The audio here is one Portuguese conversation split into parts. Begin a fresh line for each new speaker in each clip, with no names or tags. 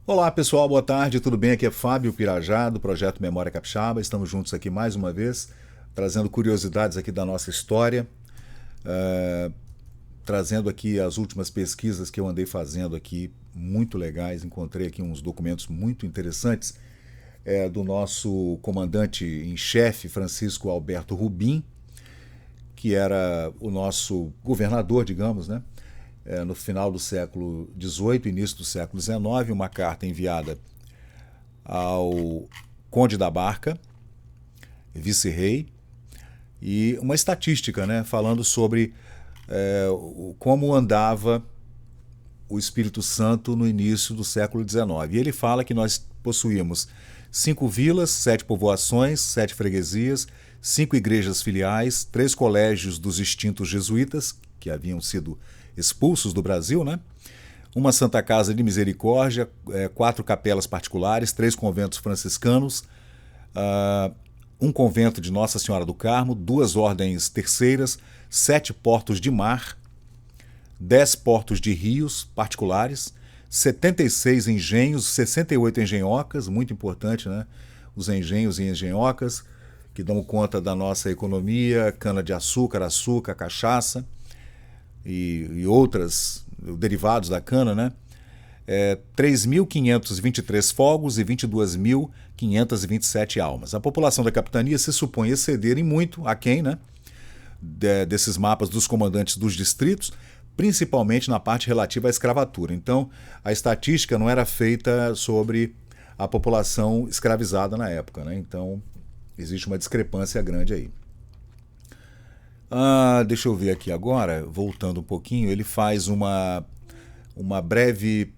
Olá pessoal, boa tarde, tudo bem? Aqui é Fábio Pirajá, do Projeto Memória Capixaba. Estamos juntos aqui mais uma vez, trazendo curiosidades aqui da nossa história, trazendo aqui as últimas pesquisas que eu andei fazendo aqui, muito legais. Encontrei aqui uns documentos muito interessantes do nosso comandante em chefe, Francisco Alberto Rubim, que era o nosso governador, digamos, né? No final do século XVIII, início do século XIX, uma carta enviada ao Conde da Barca, vice-rei, e uma estatística, né, falando sobre como andava o Espírito Santo no início do século XIX. E ele fala que nós possuímos 5 vilas, 7 povoações, 7 freguesias, 5 igrejas filiais, 3 colégios dos extintos jesuítas, que haviam sido expulsos do Brasil, né? Uma Santa Casa de Misericórdia, 4 capelas particulares, 3 conventos franciscanos, um convento de Nossa Senhora do Carmo, 2 ordens terceiras, 7 portos de mar, 10 portos de rios particulares, 76 engenhos, 68 engenhocas, muito importante, né? Os engenhos e engenhocas, que dão conta da nossa economia, cana-de-açúcar, açúcar, cachaça e outras derivados da cana, né? 3.523 fogos e 22.527 almas. A população da capitania se supõe exceder em muito, aquém, né, desses mapas dos comandantes dos distritos, principalmente na parte relativa à escravatura. Então, a estatística não era feita sobre a população escravizada na época, né? Então, existe uma discrepância grande aí. Deixa eu ver aqui agora, voltando um pouquinho, ele faz um breve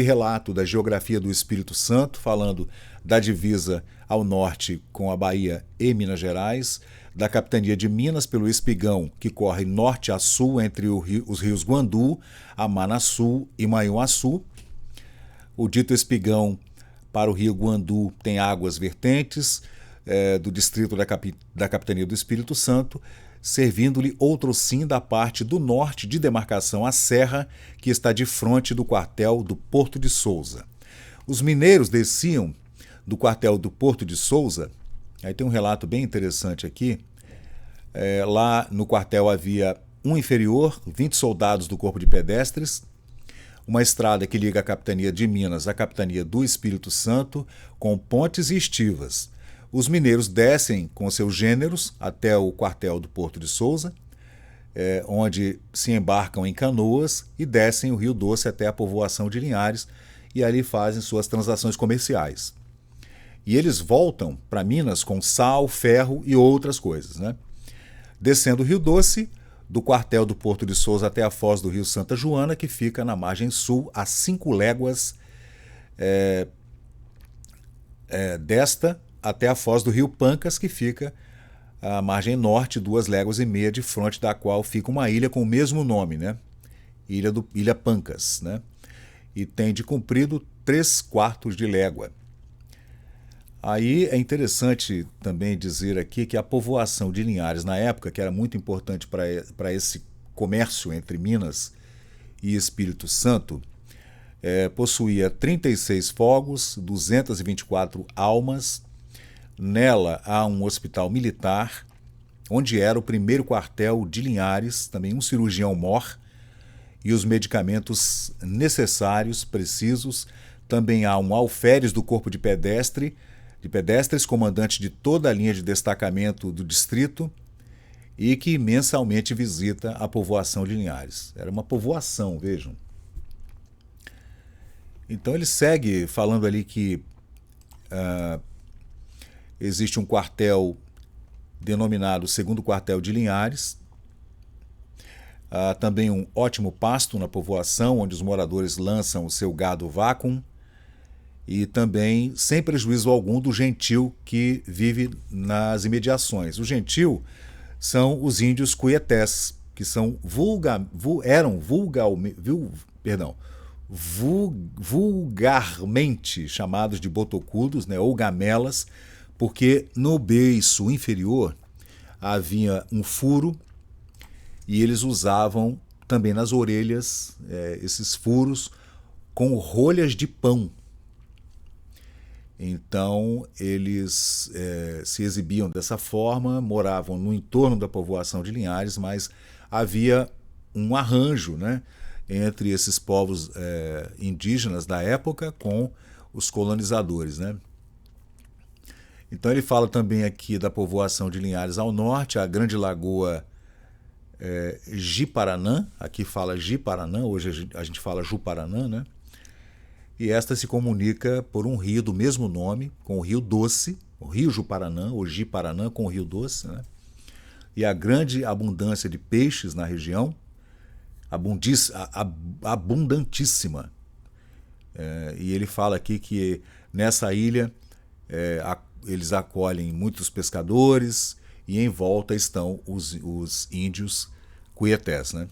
relato da geografia do Espírito Santo, falando da divisa ao norte com a Bahia e Minas Gerais, da capitania de Minas pelo Espigão, que corre norte a sul entre os rios Guandu, Amanaçu e Manhuaçu. O dito Espigão para o rio Guandu tem águas vertentes do distrito da capitania do Espírito Santo, servindo-lhe outrossim da parte do norte de demarcação à serra, que está de frente do quartel do Porto de Souza. Os mineiros desciam do quartel do Porto de Souza, aí tem um relato bem interessante aqui, lá no quartel havia um inferior, 20 soldados do corpo de pedestres, uma estrada que liga a capitania de Minas à capitania do Espírito Santo, com pontes e estivas. Os mineiros descem com seus gêneros até o quartel do Porto de Souza, onde se embarcam em canoas e descem o Rio Doce até a povoação de Linhares e ali fazem suas transações comerciais. E eles voltam para Minas com sal, ferro e outras coisas, né? Descendo o Rio Doce, do quartel do Porto de Souza até a foz do Rio Santa Joana, que fica na margem sul, a 5 léguas desta até a foz do Rio Pancas, que fica à margem norte, 2,5 léguas de fronte da qual fica uma ilha com o mesmo nome, né? Ilha Pancas, né? E tem de comprido 3/4 de légua. Aí é interessante também dizer aqui que a povoação de Linhares, na época, que era muito importante para esse comércio entre Minas e Espírito Santo, possuía 36 fogos, 224 almas. Nela há um hospital militar, onde era o primeiro quartel de Linhares, também um cirurgião-mor, e os medicamentos necessários, precisos. Também há um alferes do corpo de pedestres, comandante de toda a linha de destacamento do distrito, e que mensalmente visita a povoação de Linhares. Era uma povoação, vejam. Então ele segue falando ali que existe um quartel denominado Segundo Quartel de Linhares. Há também um ótimo pasto na povoação, onde os moradores lançam o seu gado vácuo, e também sem prejuízo algum do gentil que vive nas imediações. O gentil são os índios cuietés, que são vulgarmente chamados de botocudos, né, ou gamelas, porque no beiço inferior havia um furo e eles usavam também nas orelhas esses furos com rolhas de pão. Então, eles se exibiam dessa forma, moravam no entorno da povoação de Linhares, mas havia um arranjo, né, entre esses povos indígenas da época com os colonizadores, né? Então ele fala também aqui da povoação de Linhares ao norte, a Grande Lagoa Ji-Paranã, aqui fala Ji-Paranã, hoje a gente fala Ju-Paranã, né? E esta se comunica por um rio do mesmo nome, com o Rio Doce, o Rio Ju-Paranã, ou Ji-Paranã com o Rio Doce, né? E a grande abundância de peixes na região, abundantíssima. E ele fala aqui que nessa ilha eles acolhem muitos pescadores e em volta estão os índios cuietés, né?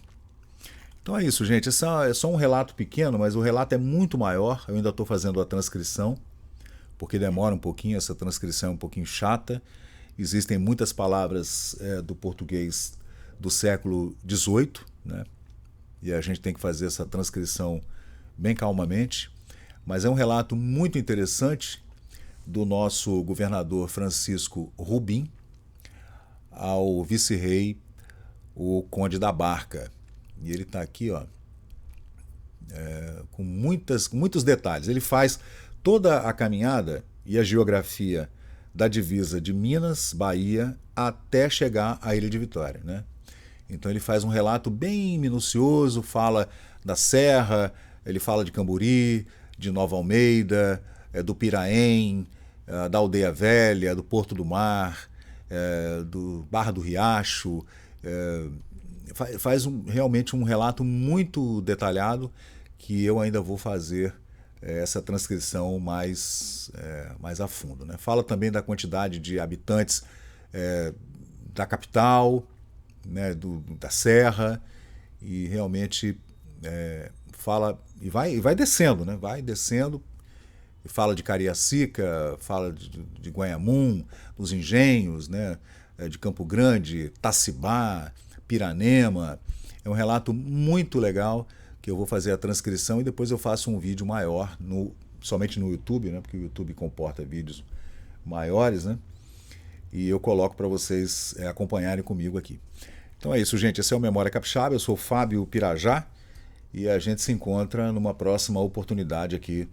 Então é isso, gente. Esse é só um relato pequeno, mas o relato é muito maior. Eu ainda estou fazendo a transcrição, porque demora um pouquinho, essa transcrição é um pouquinho chata. Existem muitas palavras do português do século XVIII, né? E a gente tem que fazer essa transcrição bem calmamente. Mas é um relato muito interessante do nosso governador Francisco Rubim ao vice-rei, o Conde da Barca. E ele está aqui, ó, com muitos detalhes. Ele faz toda a caminhada e a geografia da divisa de Minas, Bahia, até chegar à Ilha de Vitória, né? Então ele faz um relato bem minucioso, fala da Serra, ele fala de Camburi, de Nova Almeida, do Piraém, da Aldeia Velha, do Porto do Mar, do Barra do Riacho. Faz realmente um relato muito detalhado que eu ainda vou fazer essa transcrição mais a fundo, né? Fala também da quantidade de habitantes da capital, né, da Serra, e realmente fala e vai descendo, né? Vai descendo, fala de Cariacica, fala de Guanhamum, dos engenhos, né, de Campo Grande, Tacibá, Piranema. É um relato muito legal que eu vou fazer a transcrição e depois eu faço um vídeo maior somente no YouTube, né, porque o YouTube comporta vídeos maiores, né? E eu coloco para vocês acompanharem comigo aqui. Então é isso, gente. Esse é o Memória Capixaba. Eu sou Fábio Pirajá e a gente se encontra numa próxima oportunidade aqui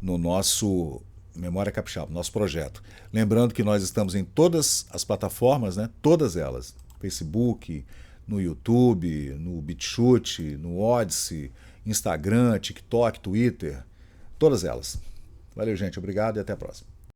no nosso Memória Capixaba, nosso projeto. Lembrando que nós estamos em todas as plataformas, né? Todas elas. Facebook, no YouTube, no BitChute, no Odyssey, Instagram, TikTok, Twitter, todas elas. Valeu, gente. Obrigado e até a próxima.